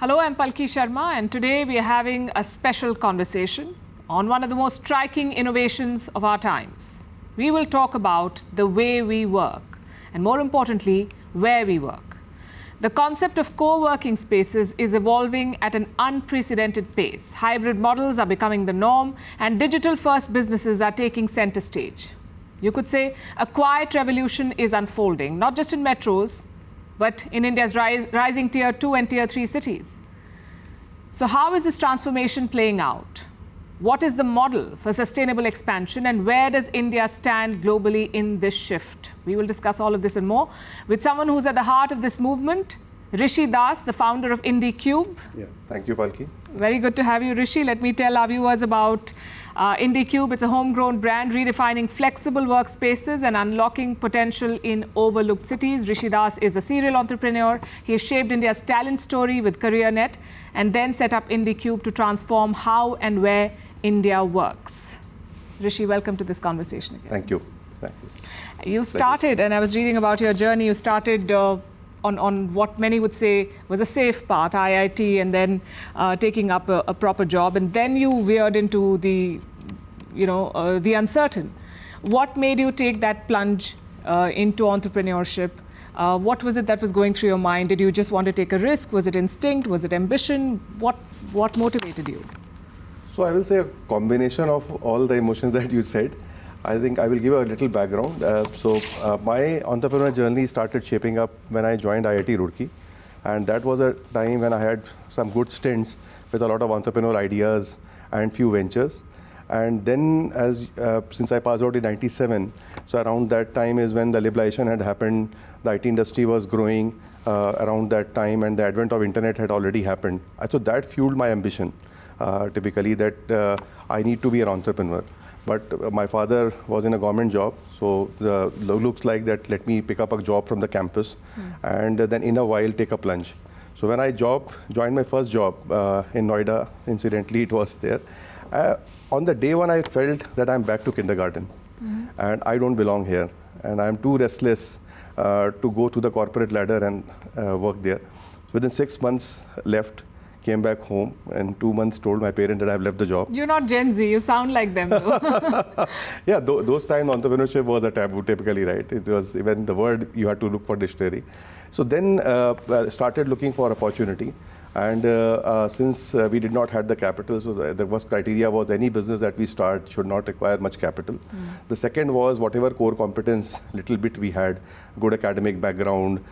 Hello, I'm Palki Sharma, and today we are having a special conversation on one of the most striking innovations of our times. We will talk about the way we work, and more importantly, where we work. The concept of co-working spaces is evolving at an unprecedented pace. Hybrid models are becoming the norm, and digital-first businesses are taking center stage. You could say a quiet revolution is unfolding, not just in metros, but in India's rising Tier 2 and Tier 3 cities. So how is this transformation playing out? What is the model for sustainable expansion, and where does India stand globally in this shift? We will discuss all of this and more with someone who's at the heart of this movement, Rishi Das, the founder of IndiQube. Yeah, thank you, Palki. Very good to have you, Rishi. Let me tell our viewers about IndiQube. It's a homegrown brand redefining flexible workspaces and unlocking potential in overlooked cities. Rishi Das is a serial entrepreneur. He has shaped India's talent story with CareerNet and then set up IndiQube to transform how and where India works. Rishi, welcome to this conversation again. Thank you. Thank you. You started, and I was reading about your journey, you started on what many would say was a safe path, IIT, and then taking up a proper job, and then you veered into the uncertain. What made you take that plunge into entrepreneurship? What was it that was going through your mind? Did you just want to take a risk? Was it instinct? Was it ambition? What motivated you? So I will say a combination of all the emotions that you said. I think I will give a little background. My entrepreneurial journey started shaping up when I joined IIT Roorkee. And that was a time when I had some good stints with a lot of entrepreneurial ideas and few ventures. And then since I passed out in 97, so around that time is when the liberalization had happened, the IT industry was growing around that time, and the advent of internet had already happened. So that fueled my ambition, typically, that I need to be an entrepreneur. But my father was in a government job, so looks like that let me pick up a job from the campus and then in a while take a plunge. So when I joined my first job in Noida, incidentally it was there. On the day one I felt that I'm back to kindergarten and I don't belong here and I'm too restless to go to the corporate ladder and work there. Within 6 months left, came back home, and 2 months told my parents that I've left the job. You're not Gen Z, you sound like them though. Yeah, those times entrepreneurship was a taboo typically, right? It was even the word you had to look for dictionary. So then started looking for opportunity. And since we did not have the capital, so the first criteria was any business that we start should not require much capital. The second was whatever core competence, little bit we had, good academic background,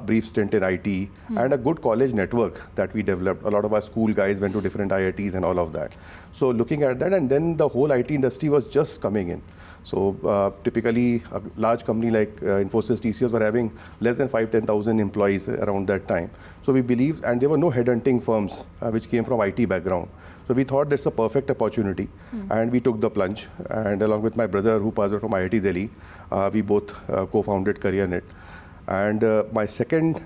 brief stint in IT, and a good college network that we developed. A lot of our school guys went to different IITs and all of that. So looking at that, and then the whole IT industry was just coming in. So typically, a large company like Infosys, TCS were having less than 5,000-10,000 employees around that time. So we believed, and there were no headhunting firms which came from IT background. So we thought that's a perfect opportunity, and we took the plunge. And along with my brother, who passed out from IIT Delhi, we both co-founded CareerNet. And my second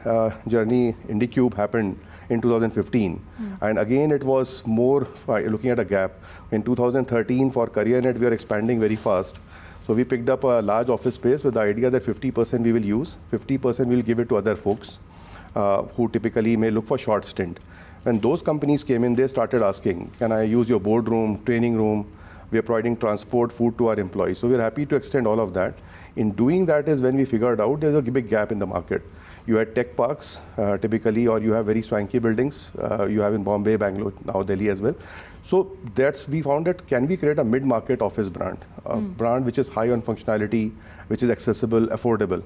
journey, IndiQube, happened in 2015. And again, it was more looking at a gap. In 2013, for CareerNet, we are expanding very fast. So we picked up a large office space with the idea that 50% we will use, 50% we will give it to other folks who typically may look for short stint. When those companies came in, they started asking, can I use your boardroom, training room? We are providing transport, food to our employees. So we're happy to extend all of that. In doing that is when we figured out there's a big gap in the market. You had tech parks, typically, or you have very swanky buildings. You have in Bombay, Bangalore, now Delhi as well. So we found that can we create a mid-market office brand, a brand which is high on functionality, which is accessible, affordable.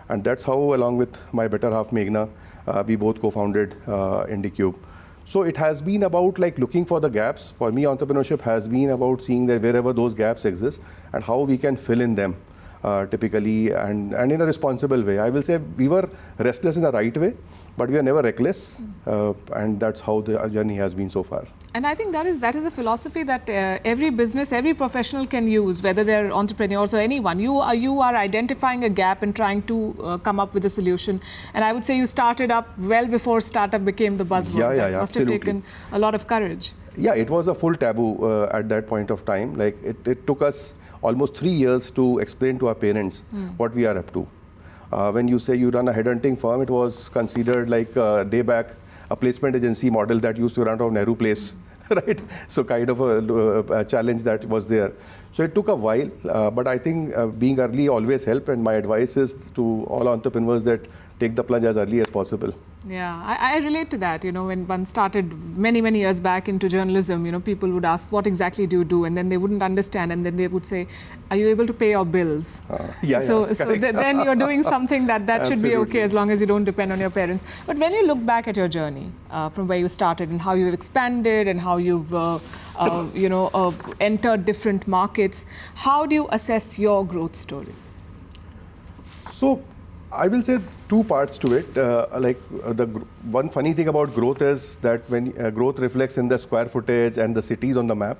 And that's how, along with my better half, Meghna, we both co-founded IndiQube. So it has been about looking for the gaps. For me, entrepreneurship has been about seeing that wherever those gaps exist and how we can fill in them. Typically, and in a responsible way. I will say we were restless in the right way, but we are never reckless, and that's how the journey has been so far. And I think that is a philosophy that every business, every professional can use, whether they're entrepreneurs or anyone. You are identifying a gap and trying to come up with a solution. And I would say you started up well before startup became the buzzword. Yeah, that must have taken a lot of courage. Yeah, it was a full taboo at that point of time. It took us almost 3 years to explain to our parents what we are up to. When you say you run a headhunting firm, it was considered like day back a placement agency model that used to run around Nehru Place, right? So kind of a challenge that was there. So it took a while, but I think being early always helped, and my advice is to all entrepreneurs that take the plunge as early as possible. Yeah, I relate to that. When one started many years back into journalism, people would ask, what exactly do you do? And then they wouldn't understand. And then they would say, are you able to pay your bills? So then you're doing something that should be okay as long as you don't depend on your parents. But when you look back at your journey from where you started and how you've expanded and how you've entered different markets, how do you assess your growth story? So I will say two parts to it. One funny thing about growth is that when growth reflects in the square footage and the cities on the map.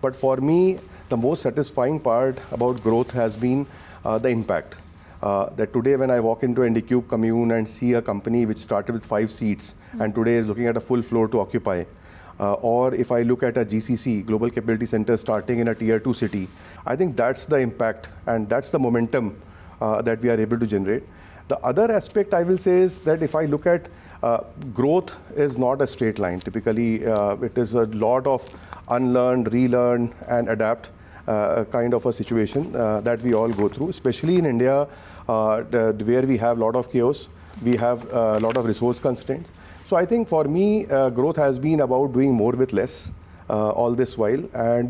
But for me, the most satisfying part about growth has been the impact. That today when I walk into IndiQube commune and see a company which started with 5 seats and today is looking at a full floor to occupy, or if I look at a GCC, Global Capability Center, starting in a tier 2 city, I think that's the impact and that's the momentum that we are able to generate. The other aspect I will say is that if I look at growth is not a straight line. Typically, it is a lot of unlearn, relearn, and adapt kind of a situation that we all go through, especially in India, where we have a lot of chaos, we have a lot of resource constraints. So I think for me, growth has been about doing more with less all this while and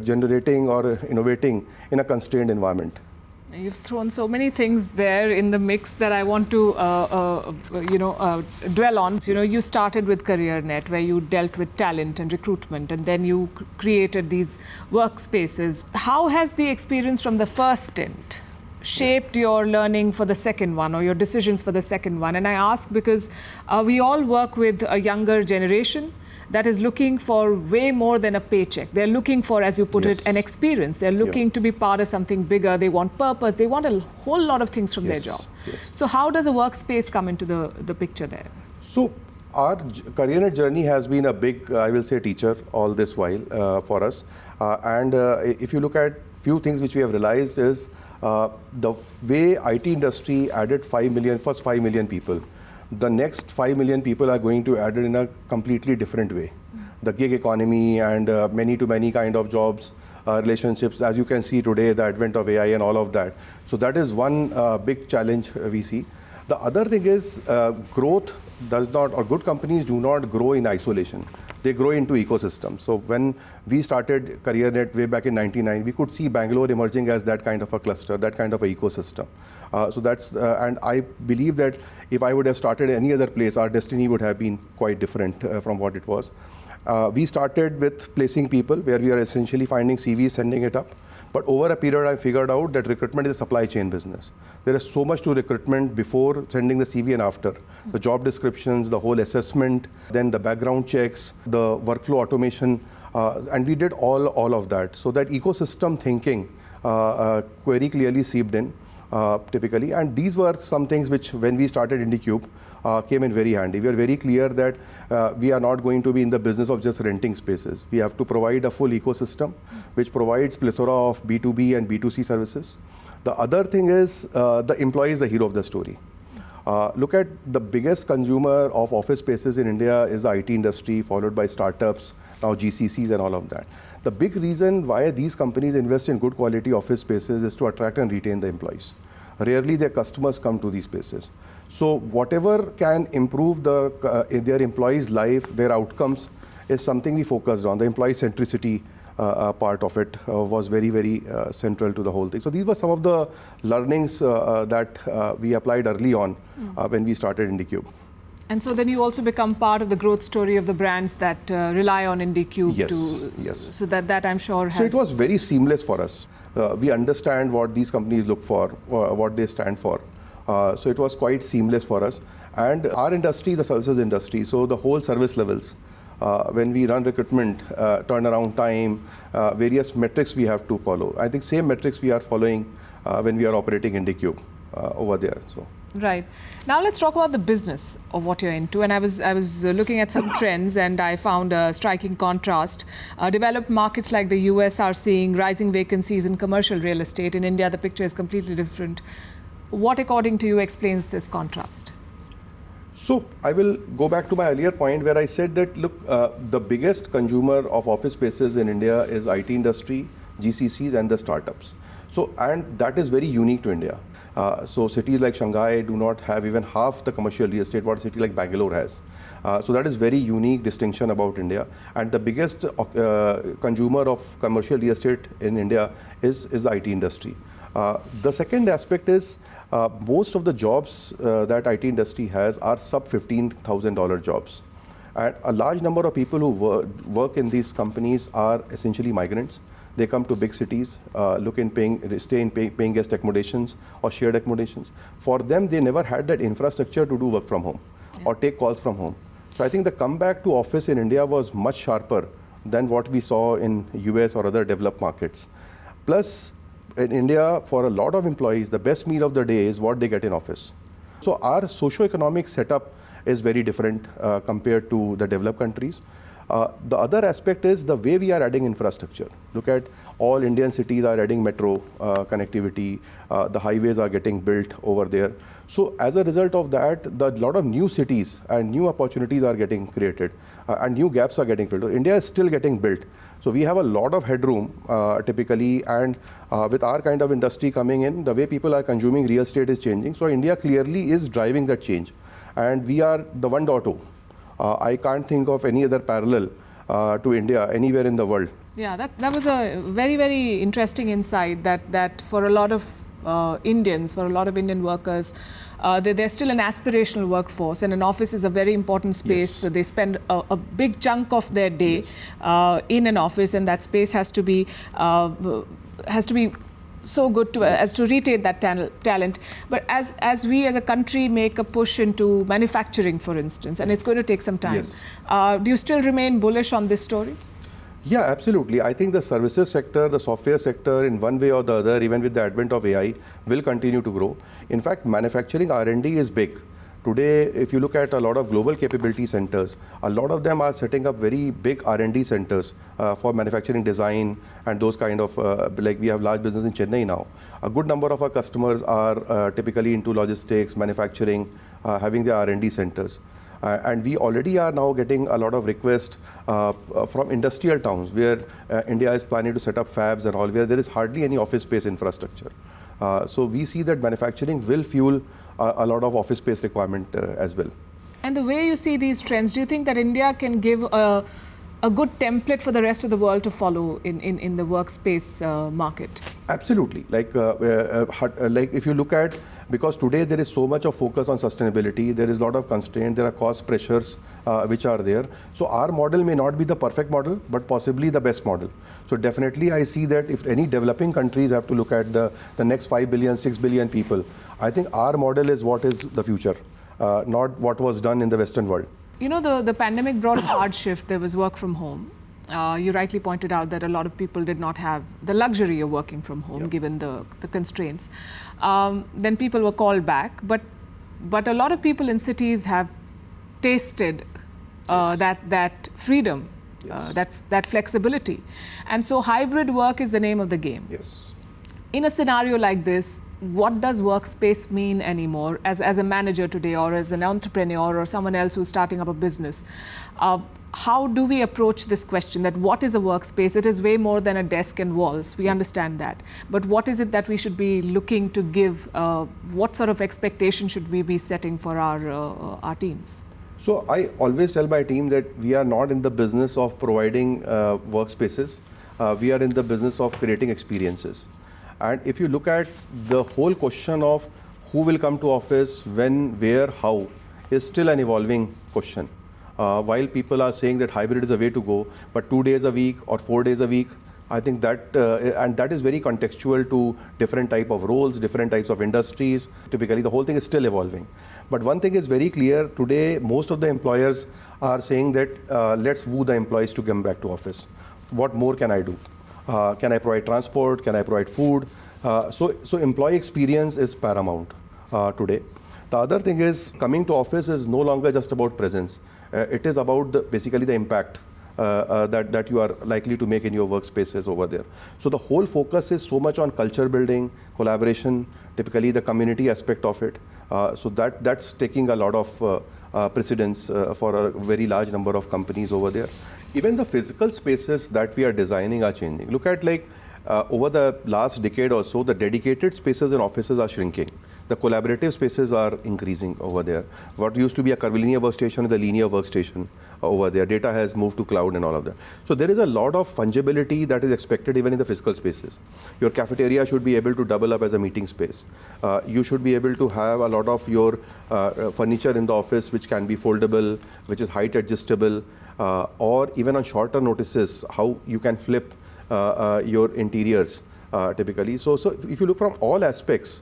generating or innovating in a constrained environment. You've thrown so many things there in the mix that I want to, dwell on. You started with CareerNet, where you dealt with talent and recruitment, and then you created these workspaces. How has the experience from the first stint shaped your learning for the second one or your decisions for the second one? And I ask because we all work with a younger generation that is looking for way more than a paycheck. They're looking for, as you put it, an experience. They're looking to be part of something bigger. They want purpose. They want a whole lot of things from their job. So how does a workspace come into the picture there? So our CareerNet journey has been a big, I will say, teacher all this while for us. If you look at few things which we have realized is the way IT industry added first 5 million people. The next 5 million people are going to add it in a completely different way. The gig economy and many-to-many kind of jobs, relationships, as you can see today, the advent of AI and all of that. So that is one big challenge we see. The other thing is growth does not, or good companies do not grow in isolation. They grow into ecosystems. So when we started CareerNet way back in '99, we could see Bangalore emerging as that kind of a cluster, that kind of an ecosystem. So that's, and I believe that if I would have started any other place, our destiny would have been quite different from what it was. We started with placing people, where we are essentially finding CVs, sending it up. But over a period, I figured out that recruitment is a supply chain business. There is so much to recruitment before sending the CV and after. The job descriptions, the whole assessment, then the background checks, the workflow automation, and we did all of that. So that ecosystem thinking very clearly seeped in, typically. And these were some things which, when we started IndiQube, came in very handy. We are very clear that we are not going to be in the business of just renting spaces. We have to provide a full ecosystem which provides plethora of B2B and B2C services. The other thing is the employee is the hero of the story. Look at the biggest consumer of office spaces in India is the IT industry, followed by startups, now GCCs and all of that. The big reason why these companies invest in good quality office spaces is to attract and retain the employees. Rarely their customers come to these spaces. So whatever can improve their employees' life, their outcomes, is something we focused on. The employee centricity part of it was very central to the whole thing. So these were some of the learnings that we applied early on when we started IndiQube. And so then you also become part of the growth story of the brands that rely on IndiQube. Yes. So that I'm sure has... So it was very seamless for us. We understand what these companies look for, what they stand for. So it was quite seamless for us. And our industry, the services industry, so the whole service levels, when we run recruitment, turnaround time, various metrics we have to follow. I think same metrics we are following when we are operating IndiQube over there. So. Right. Now let's talk about the business of what you're into. And I was looking at some trends, and I found a striking contrast. Developed markets like the US are seeing rising vacancies in commercial real estate. In India, the picture is completely different. What, according to you, explains this contrast? So I will go back to my earlier point where I said that, look, the biggest consumer of office spaces in India is IT industry, GCCs and the startups. So, and that is very unique to India. So cities like Shanghai do not have even half the commercial real estate what a city like Bangalore has. So that is very unique distinction about India. And the biggest consumer of commercial real estate in India is the IT industry. The second aspect is most of the jobs that IT industry has are sub $15,000 jobs. And a large number of people who work in these companies are essentially migrants. They come to big cities, stay in paying guest accommodations or shared accommodations. For them, they never had that infrastructure to do work from home or take calls from home. So I think the comeback to office in India was much sharper than what we saw in US or other developed markets. Plus, in India, for a lot of employees, the best meal of the day is what they get in office. So our socio-economic setup is very different compared to the developed countries. The other aspect is the way we are adding infrastructure. Look at all Indian cities are adding metro connectivity, the highways are getting built over there. So as a result of that, a lot of new cities and new opportunities are getting created and new gaps are getting filled. India is still getting built. So we have a lot of headroom typically, and with our kind of industry coming in, the way people are consuming real estate is changing. So India clearly is driving that change. And we are the 1.0. I can't think of any other parallel to India anywhere in the world. Yeah, that was a very, very interesting insight that for a lot of Indians, for a lot of Indian workers, they're still an aspirational workforce, and an office is a very important space. Yes. So they spend a big chunk of their day in an office, and that space has to be so good to as to retain that talent. But as we as a country make a push into manufacturing, for instance, and it's going to take some time, Yes. Do you still remain bullish on this story? Yeah, absolutely. I think the services sector, the software sector, in one way or the other, even with the advent of AI, will continue to grow. In fact, manufacturing R&D is big. Today, if you look at a lot of global capability centers, a lot of them are setting up very big R&D centers for manufacturing design and those kind of, like we have large business in Chennai now. A good number of our customers are typically into logistics, manufacturing, having their R&D centers. And we already are now getting a lot of requests from industrial towns where India is planning to set up fabs and all, where there is hardly any office space infrastructure. So we see that manufacturing will fuel a lot of office space requirement as well. And the way you see these trends, do you think that India can give a good template for the rest of the world to follow in the workspace market? Absolutely. Like if you look at, because today there is so much of focus on sustainability, there is a lot of constraint, there are cost pressures which are there. So our model may not be the perfect model, but possibly the best model. So definitely I see that if any developing countries have to look at the next 5 billion, 6 billion people, I think our model is what is the future, not what was done in the Western world. You know, the pandemic brought a hard shift. There was work from home. You rightly pointed out that a lot of people did not have the luxury of working from home, given the constraints. Then people were called back, but a lot of people in cities have tasted that freedom, that flexibility. And so hybrid work is the name of the game. Yes. In a scenario like this, what does workspace mean anymore as a manager today, or as an entrepreneur, or someone else who's starting up a business? How do we approach this question that what is a workspace? It is way more than a desk and walls. We understand that. But what is it that we should be looking to give? What sort of expectation should we be setting for our teams? So I always tell my team that we are not in the business of providing workspaces. We are in the business of creating experiences. And if you look at the whole question of who will come to office, when, where, how, is still an evolving question. While people are saying that hybrid is a way to go, but 2 days a week or 4 days a week, I think that, and that is very contextual to different type of roles, different types of industries. Typically, the whole thing is still evolving. But one thing is very clear, today most of the employers are saying that let's woo the employees to come back to office. What more can I do? Can I provide transport? Can I provide food? So employee experience is paramount today. The other thing is coming to office is no longer just about presence. It is about basically the impact that you are likely to make in your workspaces over there. So the whole focus is so much on culture building, collaboration, typically the community aspect of it. So that's taking a lot of precedence for a very large number of companies over there. Even the physical spaces that we are designing are changing. Look at over the last decade or so, the dedicated spaces in offices are shrinking. The collaborative spaces are increasing over there. What used to be a curvilinear workstation is a linear workstation over there. Data has moved to cloud and all of that. So there is a lot of fungibility that is expected even in the physical spaces. Your cafeteria should be able to double up as a meeting space. You should be able to have a lot of your furniture in the office which can be foldable, which is height adjustable, or even on shorter notices, how you can flip your interiors typically. So if you look from all aspects,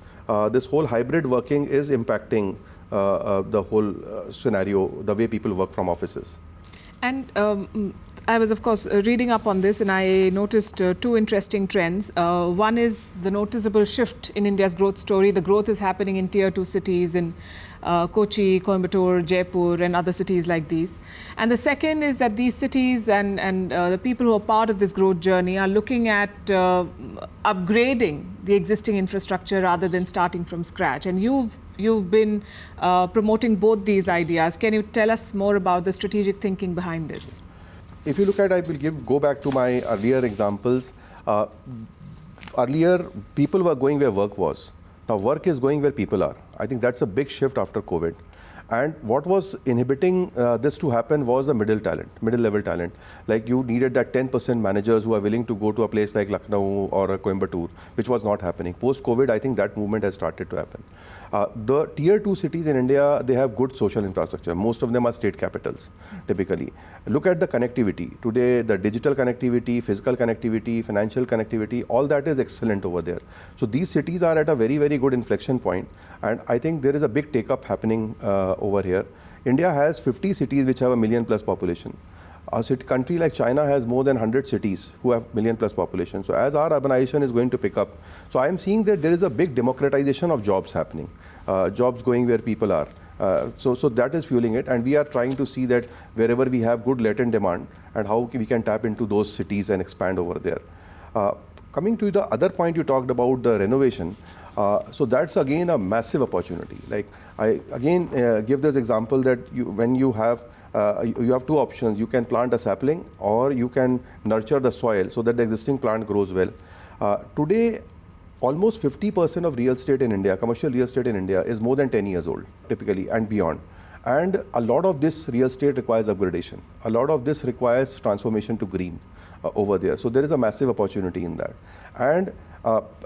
this whole hybrid working is impacting the whole scenario, the way people work from offices. And I was, of course, reading up on this, and I noticed two interesting trends. One is the noticeable shift in India's growth story. The growth is happening in tier 2 cities in Kochi, Coimbatore, Jaipur, and other cities like these. And the second is that these cities and the people who are part of this growth journey are looking at upgrading the existing infrastructure rather than starting from scratch. And you've been promoting both these ideas. Can you tell us more about the strategic thinking behind this? If you look at, I will go back to my earlier examples. Earlier, people were going where work was. Now, work is going where people are. I think that's a big shift after COVID. And what was inhibiting this to happen was the middle-level talent. Like you needed that 10% managers who are willing to go to a place like Lucknow or Coimbatore, which was not happening. Post-COVID, I think that movement has started to happen. The tier 2 cities in India, they have good social infrastructure. Most of them are state capitals, typically. Look at the connectivity. Today, the digital connectivity, physical connectivity, financial connectivity, all that is excellent over there. So these cities are at a very, very good inflection point. And I think there is a big take-up happening over here. India has 50 cities which have a million plus population. A country like China has more than 100 cities who have million plus population. So as our urbanization is going to pick up, so I am seeing that there is a big democratization of jobs happening, jobs going where people are. So that is fueling it, and we are trying to see that wherever we have good latent demand and how we can tap into those cities and expand over there. Coming to the other point you talked about, the renovation. So that's again a massive opportunity. Like I again give this example that when you have two options. You can plant a sapling or you can nurture the soil so that the existing plant grows well. Today, almost 50% of real estate in India, commercial real estate in India, is more than 10 years old, typically, and beyond. And a lot of this real estate requires upgradation. A lot of this requires transformation to green over there. So there is a massive opportunity in that. And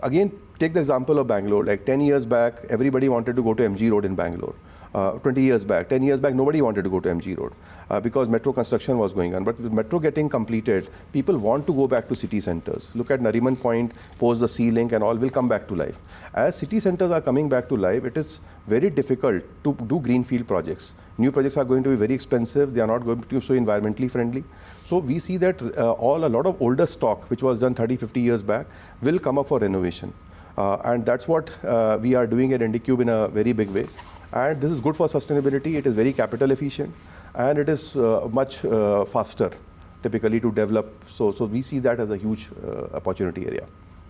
again, take the example of Bangalore. Like 10 years back, everybody wanted to go to MG Road in Bangalore. 20 years back, 10 years back, nobody wanted to go to MG Road because metro construction was going on. But with metro getting completed, people want to go back to city centers. Look at Nariman Point, post the C-Link and all will come back to life. As city centers are coming back to life, it is very difficult to do greenfield projects. New projects are going to be very expensive. They are not going to be so environmentally friendly. So we see that a lot of older stock, which was done 30, 50 years back, will come up for renovation. And that's what we are doing at IndiQube in a very big way. And this is good for sustainability. It is very capital efficient, and it is much faster, typically, to develop. So we see that as a huge opportunity area.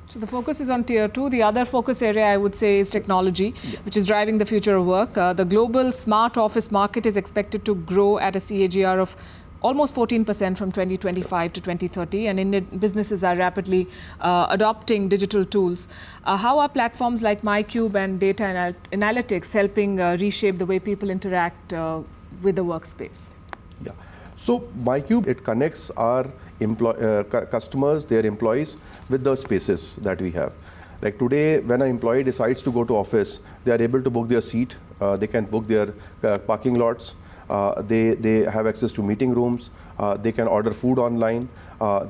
So the focus is on tier 2. The other focus area, I would say, is technology, which is driving the future of work. The global smart office market is expected to grow at a CAGR of almost 14% from 2025 to 2030, and Indian businesses are rapidly adopting digital tools. How are platforms like MiQube and data analytics helping reshape the way people interact with the workspace? Yeah. So MiQube, it connects our customers, their employees, with the spaces that we have. Like today, when an employee decides to go to office, they are able to book their seat, they can book their parking lots, they have access to meeting rooms, they can order food online,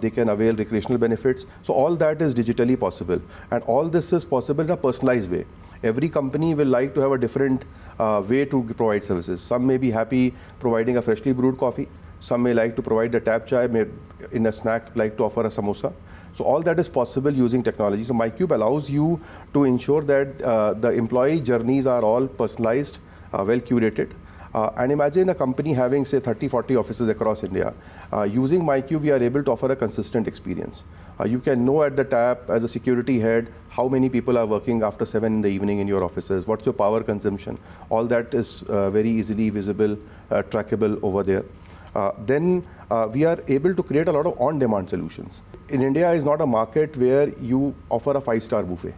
they can avail recreational benefits. So all that is digitally possible. And all this is possible in a personalized way. Every company will like to have a different way to provide services. Some may be happy providing a freshly brewed coffee. Some may like to provide the tap chai, may in a snack like to offer a samosa. So all that is possible using technology. So MiQube allows you to ensure that the employee journeys are all personalized, well curated. And imagine a company having, say, 30, 40 offices across India. Using MiQube, we are able to offer a consistent experience. You can know at the tap as a security head how many people are working after 7 in the evening in your offices, what's your power consumption. All that is very easily visible, trackable over there. Then we are able to create a lot of on-demand solutions. In India is not a market where you offer a 5-star buffet,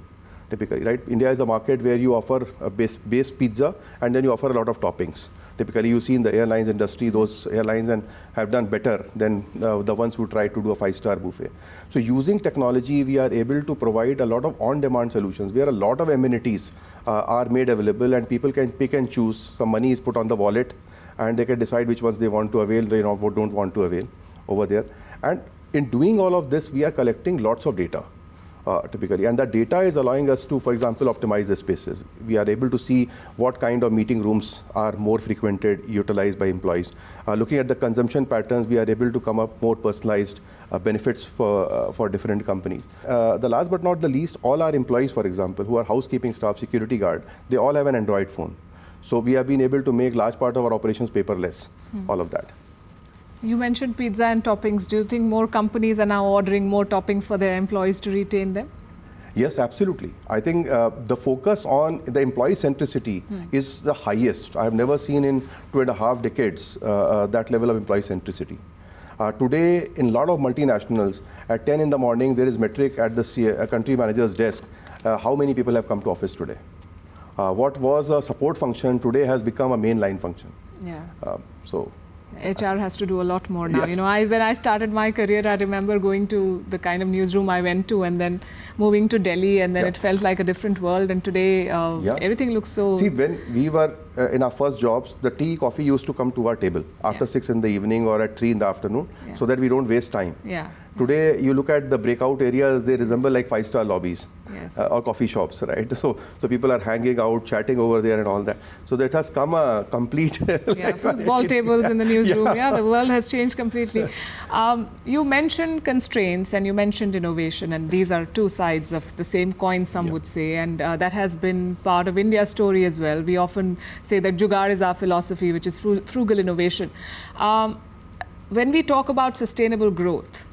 typically, right? India is a market where you offer a base pizza and then you offer a lot of toppings. Typically, you see in the airlines industry, those airlines have done better than the ones who try to do a 5-star buffet. So using technology, we are able to provide a lot of on-demand solutions where a lot of amenities are made available and people can pick and choose. Some money is put on the wallet and they can decide which ones they want to avail, they don't want to avail over there. And in doing all of this, we are collecting lots of data. Typically, and that data is allowing us to, for example, optimize the spaces. We are able to see what kind of meeting rooms are more frequented, utilized by employees. Looking at the consumption patterns, we are able to come up more personalized benefits for different companies. The last but not the least, all our employees, for example, who are housekeeping staff, security guard, they all have an Android phone. So we have been able to make large part of our operations paperless, all of that. You mentioned pizza and toppings. Do you think more companies are now ordering more toppings for their employees to retain them? Yes, absolutely. I think the focus on the employee centricity is the highest. I have never seen in 2.5 decades that level of employee centricity. Today, in a lot of multinationals, at 10 in the morning, there is metric at the country manager's desk, how many people have come to office today. What was a support function today has become a mainline function. Yeah. So. HR has to do a lot more now. Yes. You know, when I started my career, I remember going to the kind of newsroom I went to and then moving to Delhi, and then it felt like a different world. And today, everything looks so... See, when we were in our first jobs, the tea, coffee used to come to our table after 6 in the evening or at 3 in the afternoon, so that we don't waste time. Today, you look at the breakout areas, they resemble like 5-star lobbies or coffee shops, right? So people are hanging out, chatting over there and all that. So that has come a complete... foosball tables in the newsroom. The world has changed completely. You mentioned constraints and you mentioned innovation, and these are two sides of the same coin, some would say, and that has been part of India's story as well. We often say that Jugaad is our philosophy, which is frugal innovation. When we talk about sustainable growth,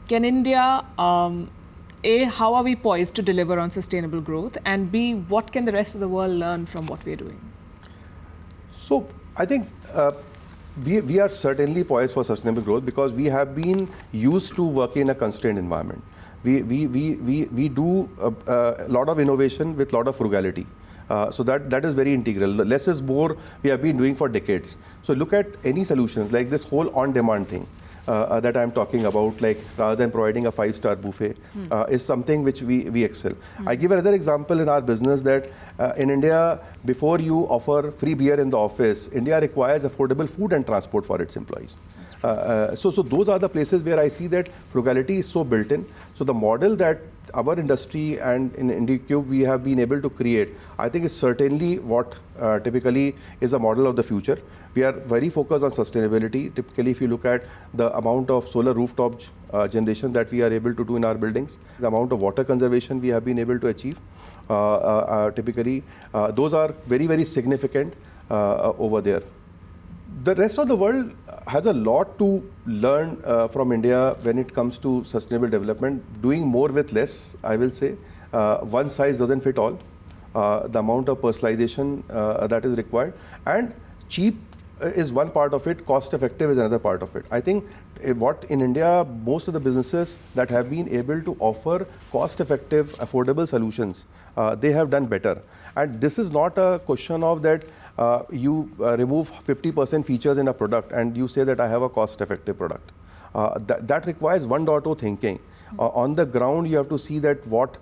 can India, A, how are we poised to deliver on sustainable growth? And B, what can the rest of the world learn from what we're doing? So I think we are certainly poised for sustainable growth because we have been used to working in a constrained environment. We do a lot of innovation with a lot of frugality. So that is very integral. Less is more we have been doing for decades. So look at any solutions like this whole on-demand thing. That I'm talking about, like rather than providing a 5-star buffet, is something which we excel. I give another example in our business that in India, before you offer free beer in the office, India requires affordable food and transport for its employees. So those are the places where I see that frugality is so built in. So the model that our industry and in IndiQube we have been able to create, I think is certainly what typically is a model of the future. We are very focused on sustainability. Typically, if you look at the amount of solar rooftop generation that we are able to do in our buildings, the amount of water conservation we have been able to achieve, typically, those are very, very significant over there. The rest of the world has a lot to learn from India when it comes to sustainable development. Doing more with less, I will say. One size doesn't fit all. The amount of personalization that is required. And cheap is one part of it, cost effective is another part of it. I think what in India, most of the businesses that have been able to offer cost effective, affordable solutions, they have done better. And this is not a question of that you remove 50% features in a product and you say that I have a cost effective product. That requires 1.0 thinking. On the ground, you have to see that what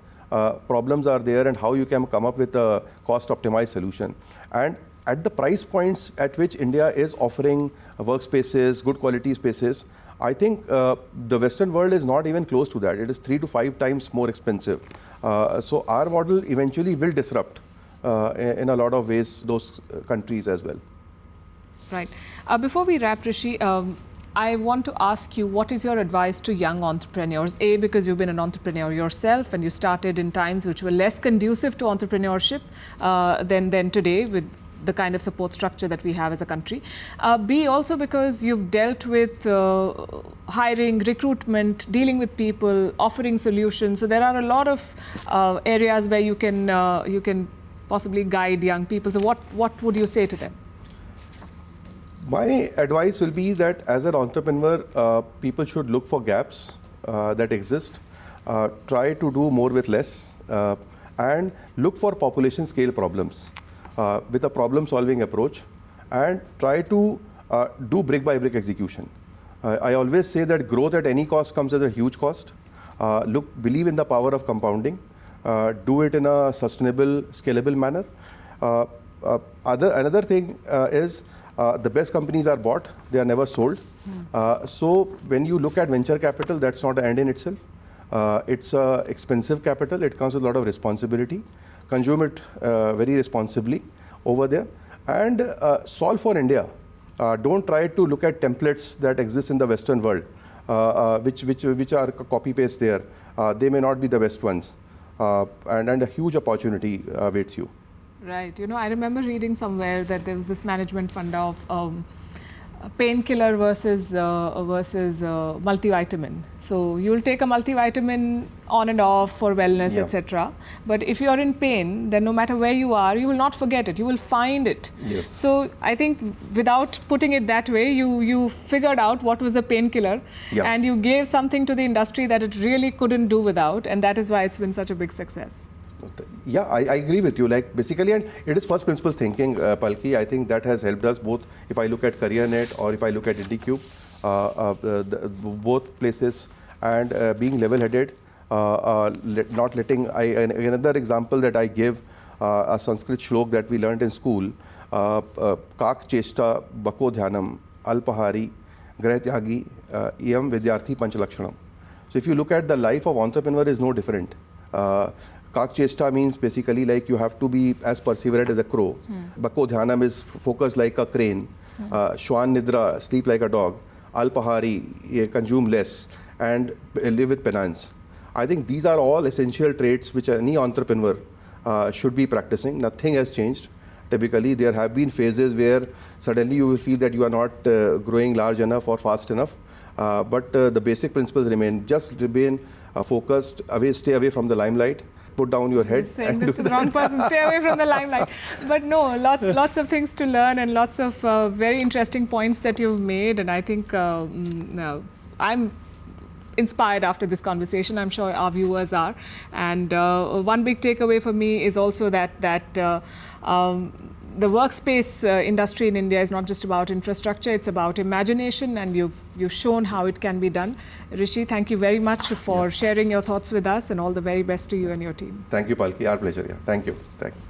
problems are there and how you can come up with a cost optimized solution. And at the price points at which India is offering workspaces, good quality spaces, I think the Western world is not even close to that. It is 3 to 5 times more expensive. So our model eventually will disrupt in a lot of ways those countries as well. Right. Before we wrap, Rishi, I want to ask you, what is your advice to young entrepreneurs? A, because you've been an entrepreneur yourself and you started in times which were less conducive to entrepreneurship than today, with the kind of support structure that we have as a country. B, also because you've dealt with hiring, recruitment, dealing with people, offering solutions. So there are a lot of areas where you can possibly guide young people. So what would you say to them? My advice will be that as an entrepreneur, people should look for gaps that exist, try to do more with less, and look for population scale problems with a problem solving approach, and try to do brick by brick execution. I always say that growth at any cost comes as a huge cost. Believe in the power of compounding, do it in a sustainable, scalable manner. Another thing is the best companies are bought, they are never sold. So when you look at venture capital, that's not an end in itself. It's expensive capital, it comes with a lot of responsibility. Consume it very responsibly over there, and solve for India. Don't try to look at templates that exist in the Western world, which are copy-paste there. They may not be the best ones, and a huge opportunity awaits you. Right. You know, I remember reading somewhere that there was this management fund of painkiller versus multivitamin. So you'll take a multivitamin on and off for wellness, etc. But if you're in pain, then no matter where you are, you will not forget it. You will find it. Yes. So I think without putting it that way, you figured out what was the painkiller, and you gave something to the industry that it really couldn't do without, and that is why it's been such a big success. Yeah, I agree with you. Like basically, and it is first principles thinking, Palki. I think that has helped us both. If I look at CareerNet or if I look at IndiQube, both places, and being level-headed, not letting. Another example that I give, a Sanskrit shlok that we learned in school: Kak chesta bako dhyanam alpahari grahatyagi iyam vidyarthi panchalakshanam. So if you look at the life of entrepreneur, is no different. Kak chesta means basically like you have to be as perseverant as a crow. Bako dhyanam is focused like a crane. Shwan nidra, sleep like a dog. Alpahari, consume less, and live with penance. I think these are all essential traits which any entrepreneur should be practicing. Nothing has changed. Typically, there have been phases where suddenly you will feel that you are not growing large enough or fast enough. But the basic principles remain. Just remain focused, stay away from the limelight. Put down your head. Saying this to the wrong person. Stay away from the limelight. But no, lots of things to learn, and lots of very interesting points that you've made. And I think I'm inspired after this conversation. I'm sure our viewers are. And one big takeaway for me is also that the workspace industry in India is not just about infrastructure, it's about imagination, and you've shown how it can be done. Rishi, thank you very much for sharing your thoughts with us, and all the very best to you and your team. Thank you, Palki. Our pleasure. Yeah. Thank you. Thanks.